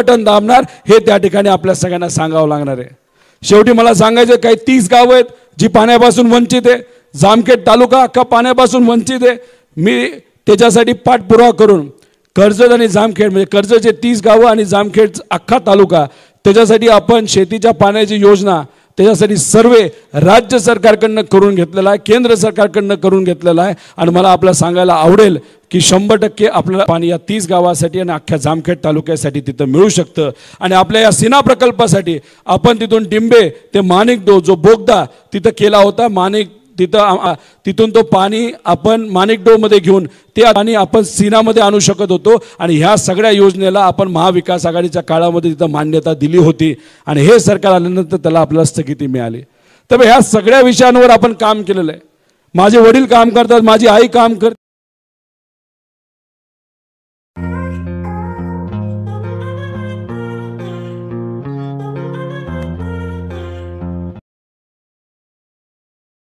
Button दाबणार हे त्या ठिकाणी आपल्या सगळ्यांना सांगावं लागणार आहे। शेवटी मला सांगायचं काही 30 गावं आहेत जी पाण्यापासून वंचित आहे। जामखेड तालुका अख्खा पाण्यापासून वंचित आहे। मी त्याच्यासाठी पाठपुरावा करून कर्जत आणि जामखेड म्हणजे कर्जतचे 30 गावं आणि जामखेड अख्खा तालुका त्याच्यासाठी आपण शेतीच्या पाण्याची योजना त्याच्यासाठी सर्वे राज्य सरकारकडनं करून घेतलेला आहे, केंद्र सरकारकडनं करून घेतलेला आहे। आणि मला आपल्याला सांगायला आवडेल की 100% आपल्याला पाणी या 30 गावासाठी आणि अख्ख्या जामखेड तालुक्यासाठी तिथं मिळू शकतं। आणि आपल्या या सीना प्रकल्पासाठी आपण तिथून टिंबे ते माणिकडो जो बोगदा तिथं केला होता, तिथून तो पाणी आपण माणिकडोमध्ये घेऊन ते पाणी आपण सीनामध्ये आणू शकत होतो। आणि ह्या सगळ्या योजनेला आपण महाविकास आघाडीच्या काळामध्ये तिथं मान्यता दिली होती आणि हे सरकार आल्यानंतर त्याला आपल्याला स्थगिती मिळाली। तर ह्या सगळ्या विषयांवर आपण काम केलेलं आहे। माझे वडील काम करतात, माझी आई काम करते।